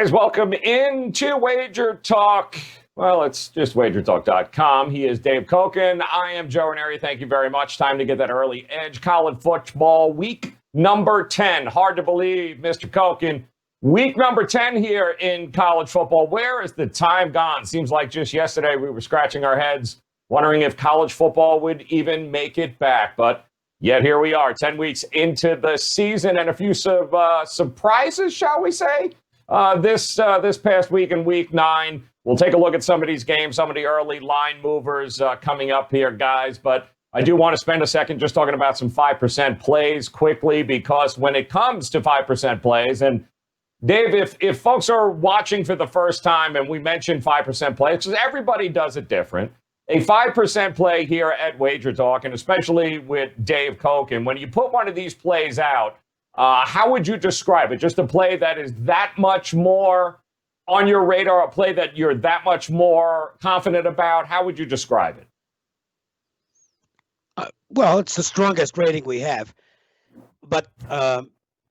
Guys, welcome into Wager Talk. Well, it's just WagerTalk.com. He is Dave Cokin. I am Joe Raineri. Thank you very much. Time to get that early edge. College football week number 10. Hard to believe, Mr. Cokin. Week number 10 here in college football. Where is the time gone? Seems like just yesterday we were scratching our heads, wondering if college football would even make it back. But yet here we are, 10 weeks into the season, and a few surprises, shall we say, this past week in week 9. We'll take a look at some of these games, some of the early line movers coming up here, guys. But I do want to spend a second just talking about some 5% plays quickly, because when it comes to 5% plays, and Dave, if folks are watching for the first time and we mention 5% plays, because everybody does it different, a 5% play here at Wager Talk, and especially with Dave Cokin, when you put one of these plays out, how would you describe it? Just a play that is that much more on your radar, a play that you're that much more confident about? How would you describe it? Well, it's the strongest rating we have, but I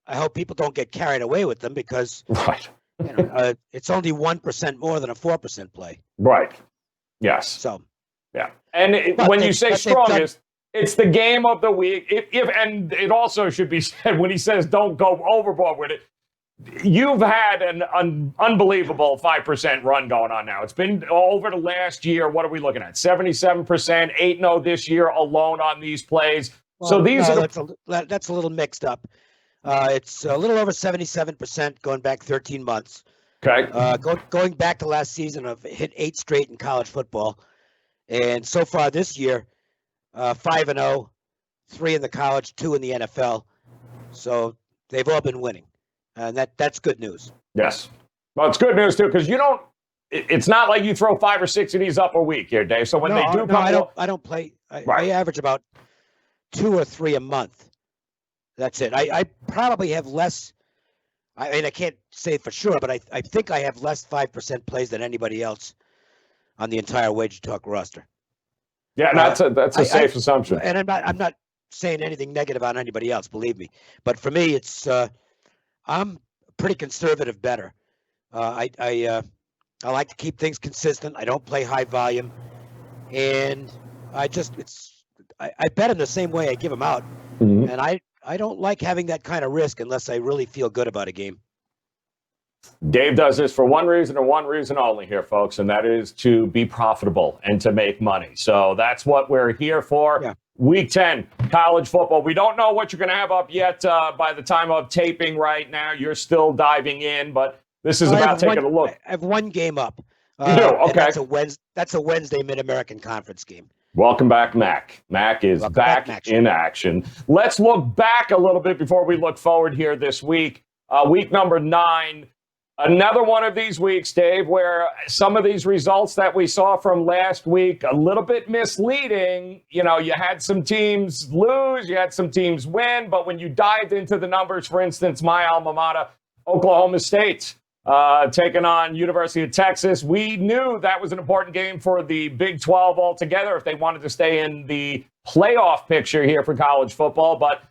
hope people don't get carried away with them, because right. It's only 1% more than a 4% play. Right. Yes. So. Yeah. And when you say strongest, it's the game of the week. And it also should be said, when he says don't go overboard with it, you've had an unbelievable 5% run going on now. It's been over the last year. What are we looking at? 77%, 8-0 this year alone on these plays. Well, so these are that's a little mixed up. It's a little over 77% going back 13 months. Okay. Going back to last season, I've hit 8 straight in college football. And so far this year, 5-0, 3 in the college, 2 in the NFL. So they've all been winning. And that's good news. Yes. Well, it's good news, too, because it's not like you throw 5 or 6 of these up a week here, Dave. So when they do come... I don't play. I average about 2 or 3 a month. That's it. I probably have less. I mean, I can't say for sure, but I think I have less 5% plays than anybody else on the entire Wager Talk roster. Yeah, that's a safe assumption. And I'm not saying anything negative on anybody else, believe me. But for me, it's I'm a pretty conservative bettor. I like to keep things consistent. I don't play high volume, and I bet in the same way I give them out, and I don't like having that kind of risk unless I really feel good about a game. Dave does this for one reason and one reason only here, folks, and that is to be profitable and to make money. So that's what we're here for. Yeah. Week 10, college football. We don't know what you're going to have up yet by the time of taping right now. You're still diving in, but this is about taking a look. I have one game up. You do? Okay. That's a Wednesday Mid-American Conference game. Welcome back, Mac. Mac is back in action. Let's look back a little bit before we look forward here this week. Week number 9. Another one of these weeks, Dave, where some of these results that we saw from last week, a little bit misleading. You had some teams lose, you had some teams win, but when you dived into the numbers, for instance, my alma mater, Oklahoma State, taking on University of Texas, we knew that was an important game for the Big 12 altogether if they wanted to stay in the playoff picture here for college football, but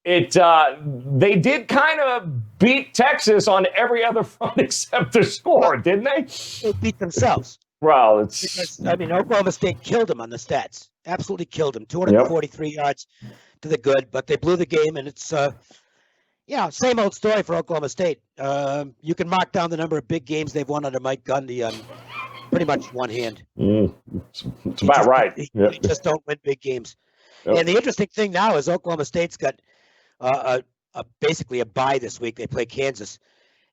they did kind of beat Texas on every other front except the score, didn't they? They beat themselves. Well, Oklahoma State killed them on the stats. Absolutely killed them. 243 yards to the good, but they blew the game, and it's same old story for Oklahoma State. You can mark down the number of big games they've won under Mike Gundy on pretty much one hand. It's about right. You just don't win big games. Yep. And the interesting thing now is Oklahoma State's got basically a bye this week. They play Kansas,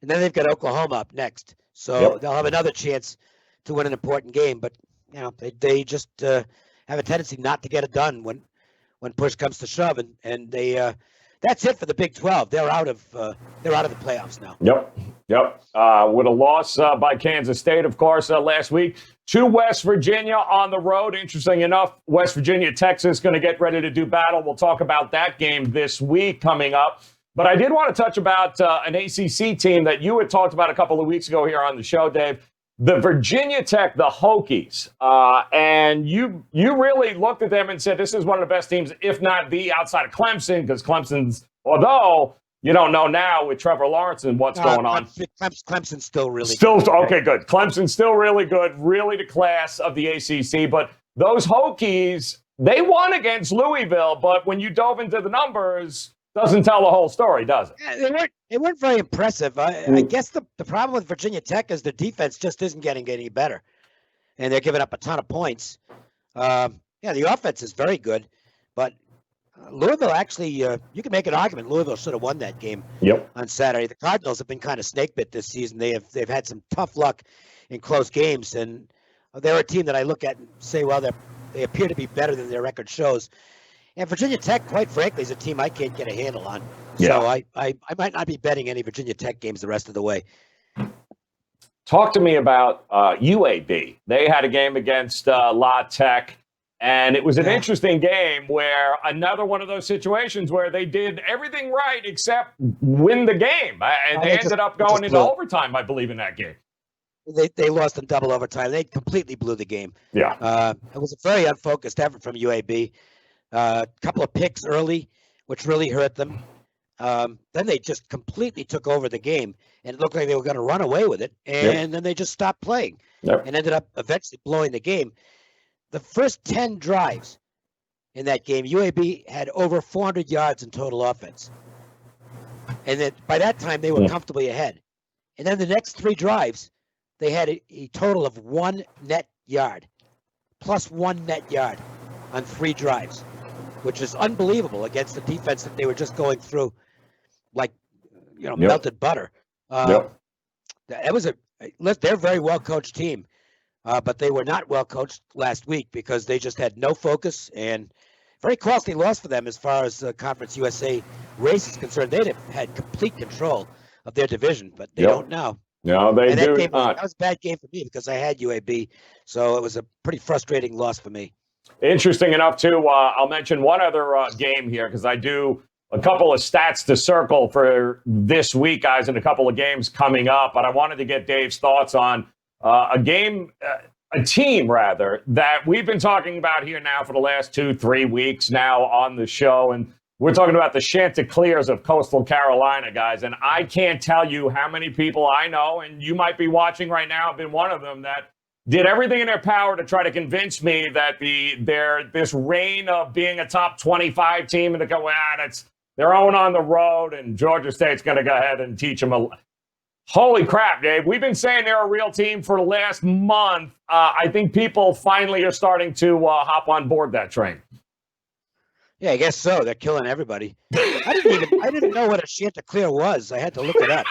and then they've got Oklahoma up next. So they'll have another chance to win an important game. But they just have a tendency not to get it done when push comes to shove, and they that's it for the Big 12. They're out of the playoffs now. Yep. With a loss by Kansas State, of course, last week to West Virginia on the road. Interesting enough, West Virginia, Texas going to get ready to do battle. We'll talk about that game this week coming up. But I did want to touch about an ACC team that you had talked about a couple of weeks ago here on the show, Dave. The Virginia Tech, the Hokies. And you really looked at them and said, this is one of the best teams, if not the outside of Clemson, because Clemson's, although you don't know now with Trevor Lawrence and what's going on. Clemson's still really good. Okay, good. Clemson's still really good, really the class of the ACC. But those Hokies, they won against Louisville, but when you dove into the numbers, doesn't tell the whole story, does it? Yeah, they weren't very impressive. I guess the problem with Virginia Tech is their defense just isn't getting any better, and they're giving up a ton of points. The offense is very good, but Louisville actually, you can make an argument Louisville should have won that game on Saturday. The Cardinals have been kind of snake bit this season. They've had some tough luck in close games, and they're a team that I look at and say, well, they appear to be better than their record shows. And Virginia Tech, quite frankly, is a team I can't get a handle on. Yeah. So I might not be betting any Virginia Tech games the rest of the way. Talk to me about UAB. They had a game against La Tech, and it was an interesting game where another one of those situations where they did everything right except win the game. And they ended up going into overtime, I believe, in that game. They lost in double overtime. They completely blew the game. Yeah. It was a very unfocused effort from UAB. A couple of picks early, which really hurt them. Then they just completely took over the game, and it looked like they were going to run away with it. And then they just stopped playing and ended up eventually blowing the game. The first 10 drives in that game, UAB had over 400 yards in total offense. And then by that time, they were comfortably ahead. And then the next 3 drives, they had a total of 1 net yard, plus 1 net yard on 3 drives, which is unbelievable against the defense that they were just going through like, melted butter. They're a very well-coached team, but they were not well-coached last week because they just had no focus, and very costly loss for them as far as Conference USA race is concerned. They'd have had complete control of their division, but they don't now. No, they do not. That was a bad game for me because I had UAB, so it was a pretty frustrating loss for me. Interesting enough, too, I'll mention one other game here because I do a couple of stats to circle for this week, guys, and a couple of games coming up. But I wanted to get Dave's thoughts on a team, that we've been talking about here now for the last 2-3 weeks now on the show. And we're talking about the Chanticleers of Coastal Carolina, guys. And I can't tell you how many people I know, and you might be watching right now, have been one of them, that did everything in their power to try to convince me that this reign of being a top 25 team and to go, they're own on the road and Georgia State's going to go ahead and teach them Holy crap, Dave. We've been saying they're a real team for the last month. I think people finally are starting to hop on board that train. Yeah, I guess so. They're killing everybody. I didn't know what a Chanticleer was. I had to look it up.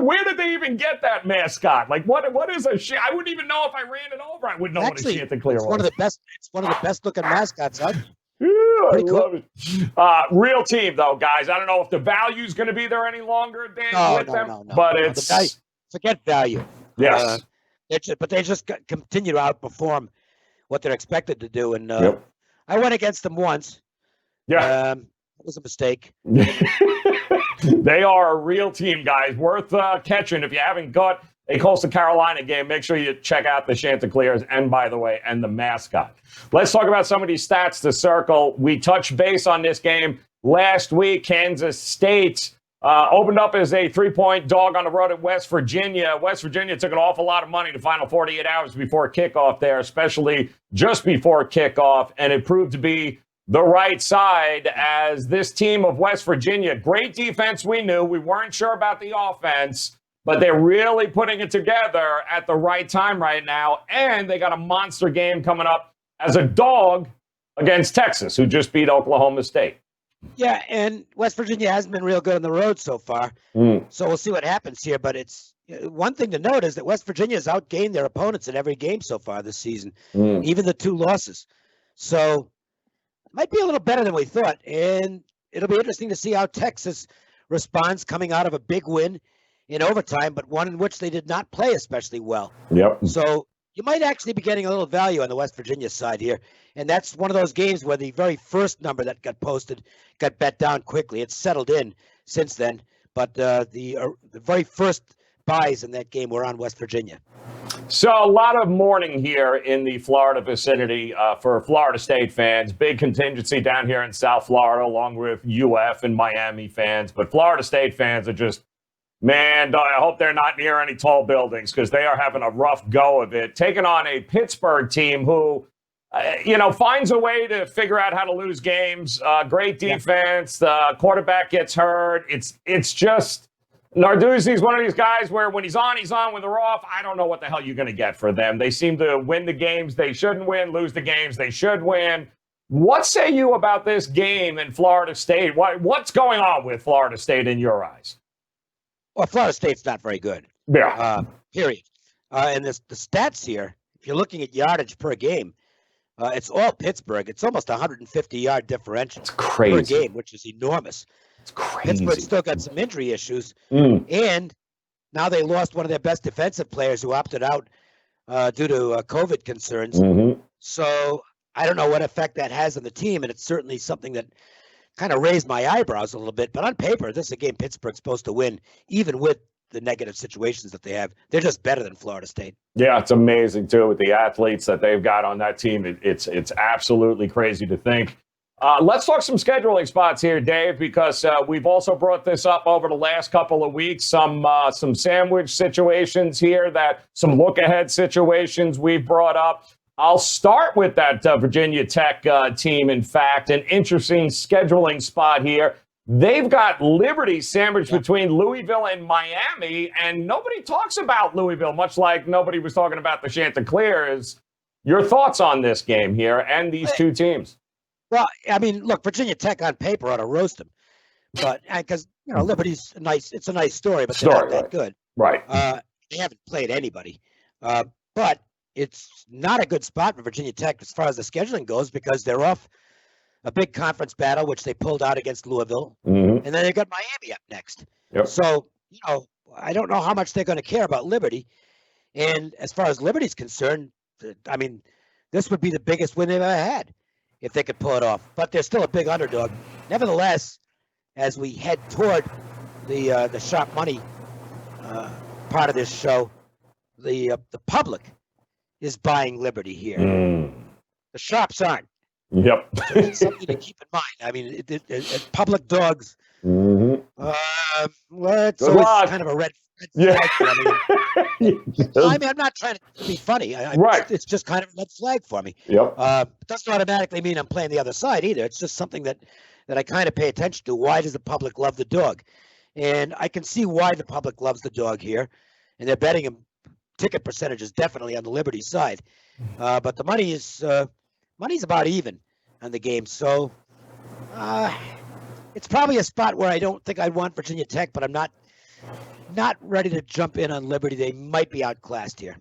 Where did they even get that mascot? Like, what is I wouldn't even know if I ran it over. I wouldn't know what a Chanticleer was. It's one of the best looking mascots out there. Yeah, I love it. Real team, though, guys. I don't know if the value's going to be there any longer, Dan, them. But it's forget value. Yes, but they just continue to outperform what they're expected to do. And I went against them once. Yeah, it was a mistake. They are a real team, guys. Worth catching. If you haven't got a Coastal Carolina game, make sure you check out the Chanticleers and, by the way, and the mascot. Let's talk about some of these stats to circle. We touched base on this game last week. Kansas State opened up as a 3-point dog on the road at West Virginia. West Virginia took an awful lot of money the final 48 hours before kickoff there, especially just before kickoff, and it proved to be the right side as this team of West Virginia, great defense we knew. We weren't sure about the offense, but they're really putting it together at the right time right now, and they got a monster game coming up as a dog against Texas, who just beat Oklahoma State. Yeah, and West Virginia hasn't been real good on the road so far, so we'll see what happens here, but it's one thing to note is that West Virginia has outgained their opponents in every game so far this season, even the 2 losses. So might be a little better than we thought, and it'll be interesting to see how Texas responds coming out of a big win in overtime, but one in which they did not play especially well. Yep. So you might actually be getting a little value on the West Virginia side here, and that's one of those games where the very first number that got posted got bet down quickly. It's settled in since then, but the very first buys in that game were on West Virginia. So a lot of mourning here in the Florida vicinity for Florida State fans. Big contingency down here in South Florida, along with UF and Miami fans. But Florida State fans are just, man, I hope they're not near any tall buildings because they are having a rough go of it. Taking on a Pittsburgh team who, finds a way to figure out how to lose games. Great defense. The quarterback gets hurt. It's just... Narduzzi's one of these guys where when he's on, when they're off. I don't know what the hell you're going to get for them. They seem to win the games they shouldn't win, lose the games they should win. What say you about this game in Florida State? What's going on with Florida State in your eyes? Well, Florida State's not very good. Yeah. Period. And the stats here, if you're looking at yardage per game, it's all Pittsburgh. It's almost 150-yard differential per game, which is enormous. It's crazy. Pittsburgh still got some injury issues, and now they lost one of their best defensive players who opted out due to COVID concerns. Mm-hmm. So I don't know what effect that has on the team, and it's certainly something that kind of raised my eyebrows a little bit. But on paper, this is a game Pittsburgh's supposed to win, even with the negative situations that they have. They're just better than Florida State. Yeah, it's amazing, too, with the athletes that they've got on that team. It's absolutely crazy to think. Let's talk some scheduling spots here, Dave, because we've also brought this up over the last couple of weeks. Some sandwich situations here, some look-ahead situations we've brought up. I'll start with that Virginia Tech team, in fact, an interesting scheduling spot here. They've got Liberty sandwiched between Louisville and Miami, and nobody talks about Louisville, much like nobody was talking about the Chanticleers. Your thoughts on this game here and these two teams? Well, I mean, look, Virginia Tech on paper ought to roast them, but because Liberty's it's a nice story, but they're not that good. Right. They haven't played anybody, but it's not a good spot for Virginia Tech as far as the scheduling goes because they're off a big conference battle, which they pulled out against Louisville, and then they've got Miami up next. Yep. So I don't know how much they're going to care about Liberty, and as far as Liberty's concerned, I mean, this would be the biggest win they've ever had if they could pull it off. But they're still a big underdog. Nevertheless, as we head toward the sharp money part of this show, the public is buying Liberty here. The sharps aren't. Yep. So it's something to keep in mind. I mean, public dogs. Well, it's always kind of a red flag. I mean, I'm not trying to be funny. Right. It's just kind of a red flag for me. Yep. It doesn't automatically mean I'm playing the other side either. It's just something that I kind of pay attention to. Why does the public love the dog? And I can see why the public loves the dog here. And they're betting him. Ticket percentage is definitely on the Liberty side. But the money's about even on the game. So it's probably a spot where I don't think I'd want Virginia Tech, but I'm not ready to jump in on Liberty. They might be outclassed here.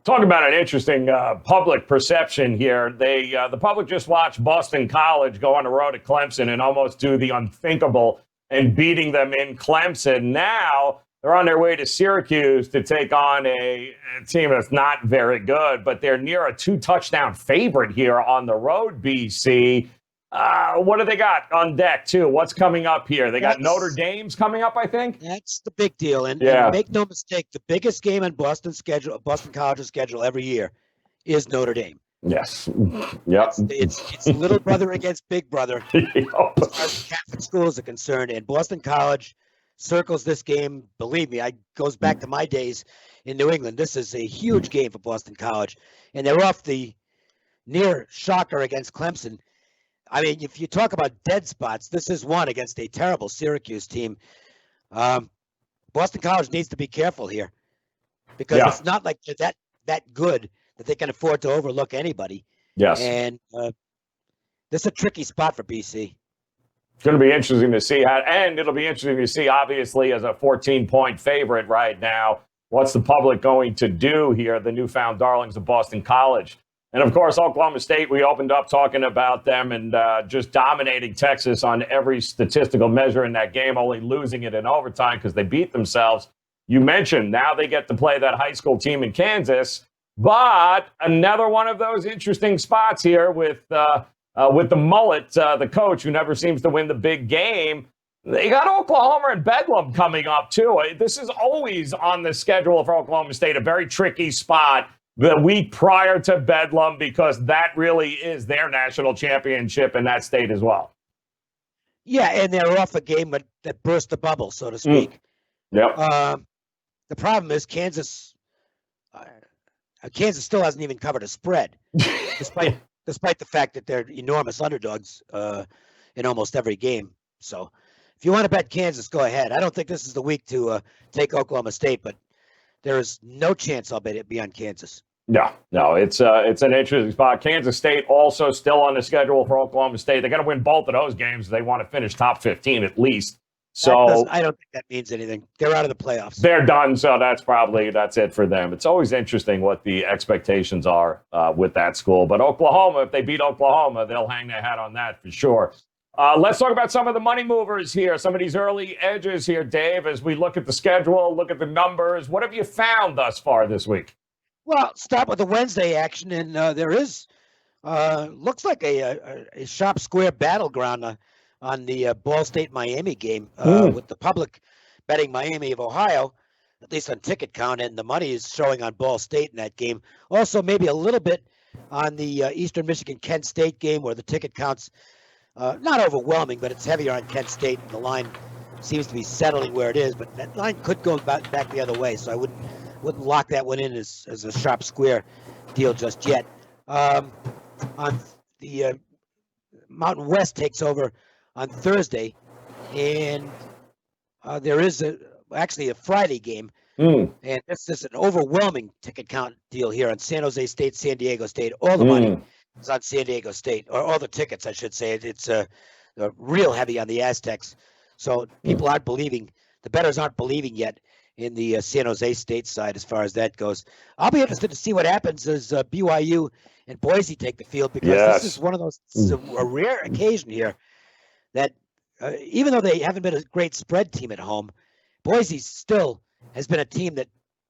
Talking about an interesting public perception here. The public just watched Boston College go on the road at Clemson and almost do the unthinkable and beating them in Clemson. Now they're on their way to Syracuse to take on a team that's not very good, but they're near a 2-touchdown favorite here on the road, BC. What do they got on deck, too? What's coming up here? They got Notre Dame's coming up, I think? That's the big deal. And make no mistake, the biggest game on Boston College's schedule every year is Notre Dame. Yes. Yep. It's little brother against big brother as far as Catholic schools are concerned. And Boston College circles this game. Believe me, it goes back to my days in New England. This is a huge game for Boston College. And they're off the near shocker against Clemson. I mean, if you talk about dead spots, this is one against a terrible Syracuse team. Boston College needs to be careful here because it's not like they're that good that they can afford to overlook anybody. Yes. And this is a tricky spot for BC. It's going to be interesting to see and it'll be interesting to see, obviously, as a 14-point favorite right now, what's the public going to do here, the newfound darlings of Boston College. And, of course, Oklahoma State, we opened up talking about them and just dominating Texas on every statistical measure in that game, only losing it in overtime because they beat themselves. You mentioned now they get to play that high school team in Kansas, but another one of those interesting spots here with the mullet, the coach who never seems to win the big game. They got Oklahoma and Bedlam coming up, too. This is always on the schedule for Oklahoma State, a very tricky spot the week prior to Bedlam because that really is their national championship in that state as well. Yeah, and they're off a game that burst the bubble, so to speak. Yep. The problem is Kansas still hasn't even covered a spread, despite the fact that they're enormous underdogs in almost every game. So if you want to bet Kansas, go ahead. I don't think this is the week to take Oklahoma State, but there is no chance I'll bet it be on Kansas. No, it's an interesting spot. Kansas State also still on the schedule for Oklahoma State. They got to win both of those games. They want to finish top 15 at least. So I don't think that means anything. They're out of the playoffs. They're done, so that's it for them. It's always interesting what the expectations are with that school. But Oklahoma, if they beat Oklahoma, they'll hang their hat on that for sure. Let's talk about some of the money movers here, some of these early edges here, Dave, as we look at the schedule, look at the numbers. What have you found thus far this week? Well, start with the Wednesday action, and there is looks like a sharp square battleground on the Ball State-Miami game with the public betting Miami of Ohio, at least on ticket count, and the money is showing on Ball State in that game. Also, maybe a little bit on the Eastern Michigan-Kent State game where the ticket counts not overwhelming, but it's heavier on Kent State, and the line seems to be settling where it is, but that line could go back the other way, so I wouldn't lock that one in as a sharp square deal just yet. On the Mountain West takes over on Thursday, and there is actually a Friday game, and this is an overwhelming ticket count deal here on San Jose State, San Diego State. All the money is on San Diego State, or all the tickets, I should say. It's real heavy on the Aztecs, so people aren't believing. The bettors aren't believing yet in the San Jose State side as far as that goes. I'll be interested to see what happens as BYU and Boise take the field, because this is one of those a rare occasion here that even though they haven't been a great spread team at home, Boise still has been a team that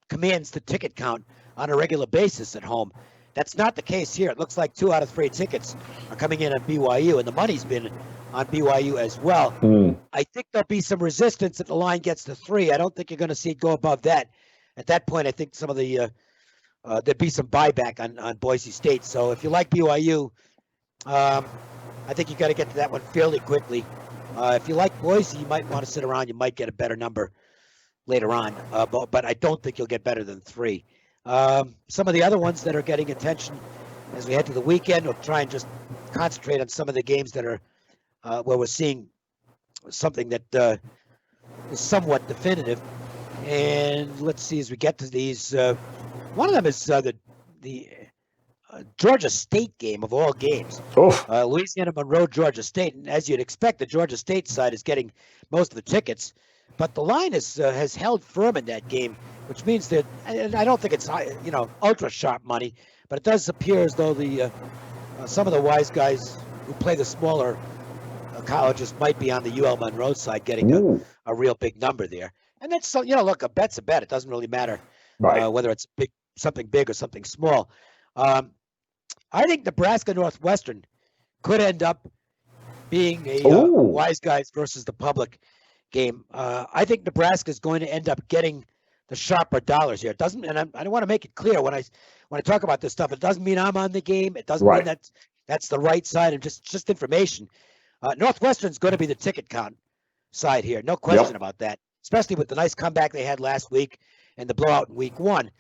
commands the ticket count on a regular basis at home. That's not the case here. It looks like 2 out of 3 tickets are coming in on BYU, and the money's been on BYU as well. I think there'll be some resistance if the line gets to 3. I don't think you're going to see it go above that. At that point, I think some of the there'd be some buyback on Boise State. So if you like BYU, I think you got to get to that one fairly quickly. If you like Boise, you might want to sit around. You might get a better number later on, but I don't think you'll get better than 3. Some of the other ones that are getting attention as we head to the weekend, we'll try and just concentrate on some of the games that are where we're seeing something that is somewhat definitive. And let's see as we get to these. One of them is the Georgia State game of all games. Louisiana Monroe, Georgia State. And as you'd expect, the Georgia State side is getting most of the tickets. But the line has held firm in that game, which means that, and I don't think it's ultra sharp money, but it does appear as though the some of the wise guys who play the smaller colleges might be on the UL Monroe side getting a real big number there. And that's look, a bet's a bet. It doesn't really matter whether it's something big or something small. I think Nebraska Northwestern could end up being a wise guys versus the public game. I think Nebraska is going to end up getting the sharper dollars here. It doesn't, and I want to make it clear when I talk about this stuff. It doesn't mean I'm on the game. It doesn't mean that's the right side, and just information. Northwestern's going to be the ticket count side here, no question about that. Especially with the nice comeback they had last week and the blowout in week 1,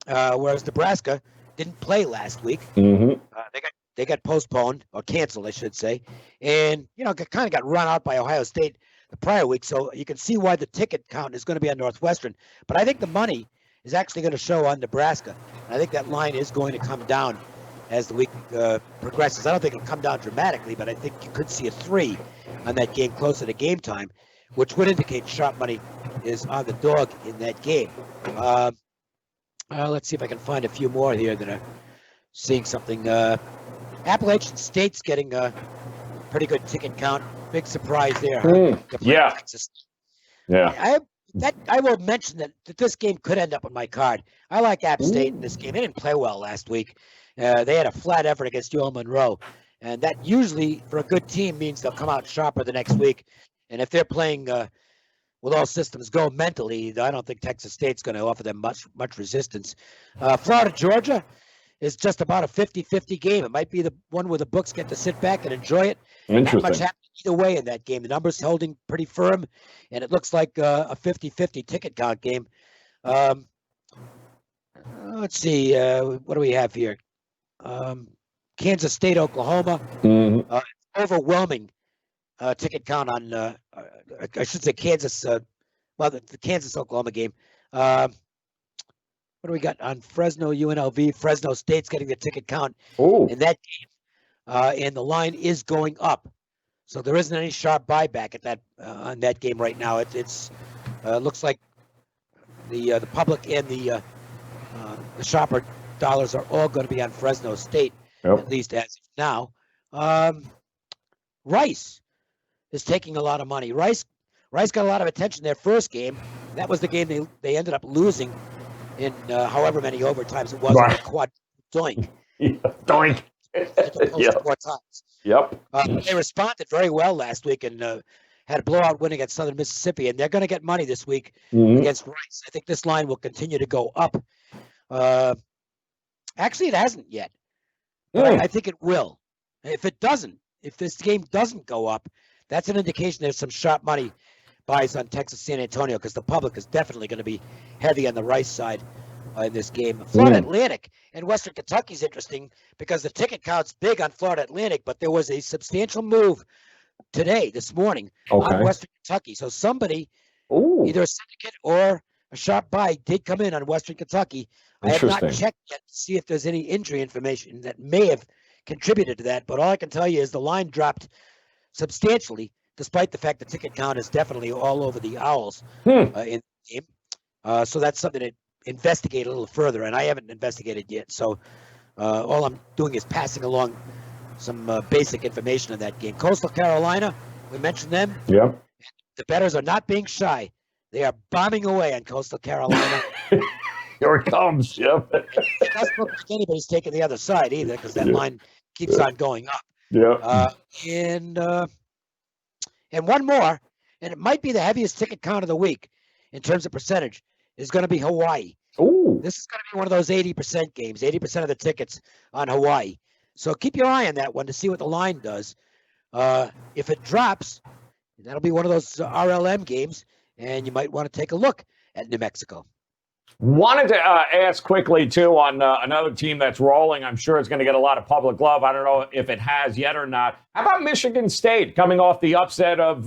whereas Nebraska didn't play last week. They got postponed or canceled, I should say, and kind of got run out by Ohio State the prior week. So you can see why the ticket count is going to be on Northwestern. But I think the money is actually going to show on Nebraska. And I think that line is going to come down as the week progresses. I don't think it'll come down dramatically, but I think you could see a 3 on that game closer to game time, which would indicate sharp money is on the dog in that game. Let's see if I can find a few more here that are seeing something. Appalachian State's getting a pretty good ticket count. Big surprise there. I will mention that this game could end up on my card. I like App State in this game. They didn't play well last week. They had a flat effort against UL Monroe. And that usually, for a good team, means they'll come out sharper the next week. And if they're playing with all systems go mentally, I don't think Texas State's going to offer them much resistance. Florida, Georgia is just about a 50-50 game. It might be the one where the books get to sit back and enjoy it. Interesting. Not much happening either way in that game. The numbers holding pretty firm, and it looks like a 50-50 ticket count game. Let's see. What do we have here? Kansas State, Oklahoma. Overwhelming ticket count on, I should say Kansas, the Kansas-Oklahoma game. What do we got on Fresno, UNLV? Fresno State's getting the ticket count in that game. And the line is going up. So there isn't any sharp buyback at that on that game right now. It's looks like the public and the shopper dollars are all going to be on Fresno State, at least as of now. Rice is taking a lot of money. Rice got a lot of attention their first game. That was the game they ended up losing in however many overtimes it was on the quad doink. Doink. Four times. They responded very well last week and had a blowout win against Southern Mississippi, and they're going to get money this week against Rice. I think this line will continue to go up. Actually, it hasn't yet, but I think it will. If this game doesn't go up, that's an indication there's some sharp money buys on Texas San Antonio, because the public is definitely going to be heavy on the Rice side in this game. Florida Atlantic and Western Kentucky is interesting because the ticket count's big on Florida Atlantic, but there was a substantial move this morning on Western Kentucky. So somebody, either a syndicate or a sharp buy, did come in on Western Kentucky. I have not checked yet to see if there's any injury information that may have contributed to that, but all I can tell you is the line dropped substantially, despite the fact the ticket count is definitely all over the Owls in the game. So that's something to investigate a little further, and I haven't investigated yet. So all I'm doing is passing along some basic information on that game. Coastal Carolina, we mentioned them. Yeah. The bettors are not being shy. They are bombing away on Coastal Carolina. Here it comes. Yep. It doesn't look like anybody's taking the other side either, because that line keeps on going up. And one more, and it might be the heaviest ticket count of the week in terms of percentage, is going to be Hawaii. This is going to be one of those 80% games, 80% of the tickets on Hawaii. So keep your eye on that one to see what the line does. If it drops, that'll be one of those RLM games, and you might want to take a look at New Mexico. Wanted to ask quickly, too, on another team that's rolling. I'm sure it's going to get a lot of public love. I don't know if it has yet or not. How about Michigan State coming off the upset of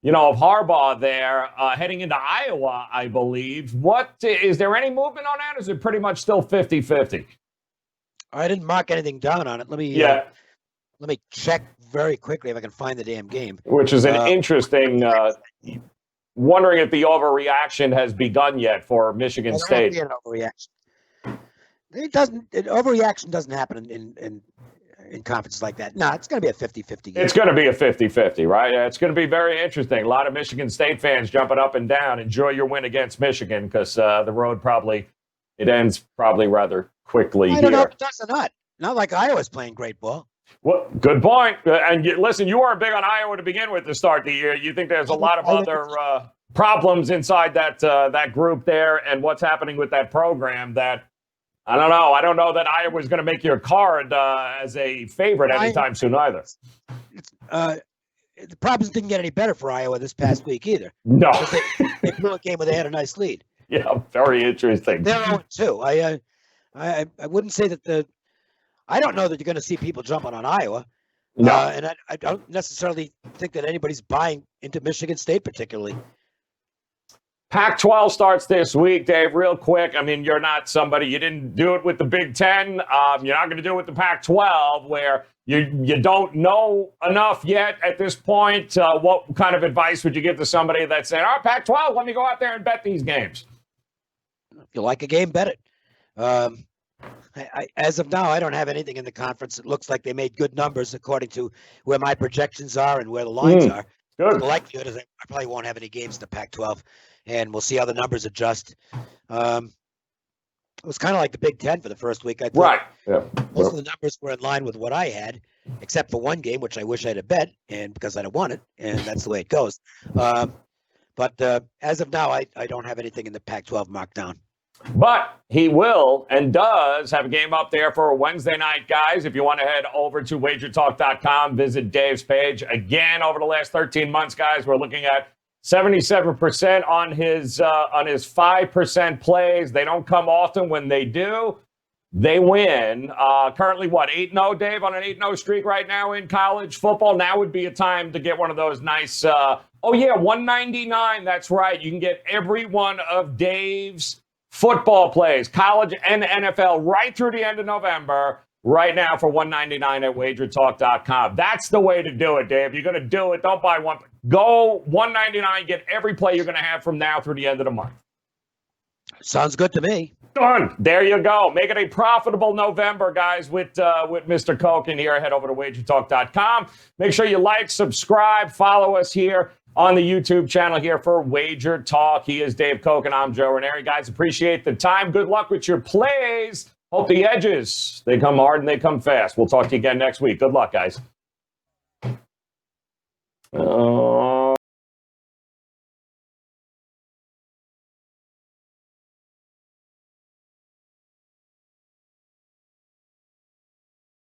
Harbaugh there, heading into Iowa, I believe. Is there any movement on that? Or is it pretty much still 50-50? I didn't mark anything down on it. Let me check very quickly if I can find the damn game. Which is an interesting. Wondering if the overreaction has begun yet for Michigan State. An overreaction. Overreaction doesn't happen in conferences like that. No, it's going to be a 50-50 game. It's going to be a 50-50, right? It's going to be very interesting. A lot of Michigan State fans jumping up and down. Enjoy your win against Michigan, because the road ends rather quickly. I don't know if it does or not. Not like Iowa's playing great ball. Well, good point. And listen, you weren't big on Iowa to begin with to start the year. You think there's a lot of other problems inside that group there, and what's happening with that program that, I don't know. I don't know that Iowa's going to make your card as a favorite anytime soon either. The problems didn't get any better for Iowa this past week either. No. They blew a game where they had a nice lead. Yeah, very interesting. They're 0-2. I wouldn't say that I don't know that you're going to see people jumping on Iowa. No. And I don't necessarily think that anybody's buying into Michigan State particularly. Pac-12 starts this week, Dave, real quick. I mean, you're not somebody, you didn't do it with the Big Ten. You're not going to do it with the Pac-12, where you don't know enough yet at this point. What kind of advice would you give to somebody that's saying, Pac-12, let me go out there and bet these games? If you like a game, bet it. As of now, I don't have anything in the conference. It looks like they made good numbers according to where my projections are and where the lines are. Good. The likelihood is I probably won't have any games in the Pac-12, and we'll see how the numbers adjust. It was kind of like the Big Ten for the first week. I thought Right. Yeah. most of the numbers were in line with what I had, except for one game, which I wish I'd have bet, and because I'd have won it, and that's the way it goes. But as of now, I don't have anything in the Pac-12 marked down. But he will and does have a game up there for a Wednesday night, guys. If you want to head over to WagerTalk.com, visit Dave's page. Again, over the last 13 months, guys, we're looking at 77% on his 5% plays. They don't come often. When they do, they win. Currently, what, 8-0, Dave, on an 8-0 streak right now in college football? Now would be a time to get one of those nice, 199. That's right. You can get every one of Dave's football plays, college and NFL, right through the end of November, right now for $199 at WagerTalk.com. That's the way to do it, Dave. You're going to do it. Don't buy one. Go $199, get every play you're going to have from now through the end of the month. Sounds good to me. Done. There you go. Make it a profitable November, guys, with Mr. Cokin here. Head over to WagerTalk.com. Make sure you like, subscribe, follow us here on the YouTube channel here for Wager Talk. He is Dave Cokin. I'm Joe Raineri. Guys, appreciate the time. Good luck with your plays. Hope the edges, they come hard and they come fast. We'll talk to you again next week. Good luck, guys.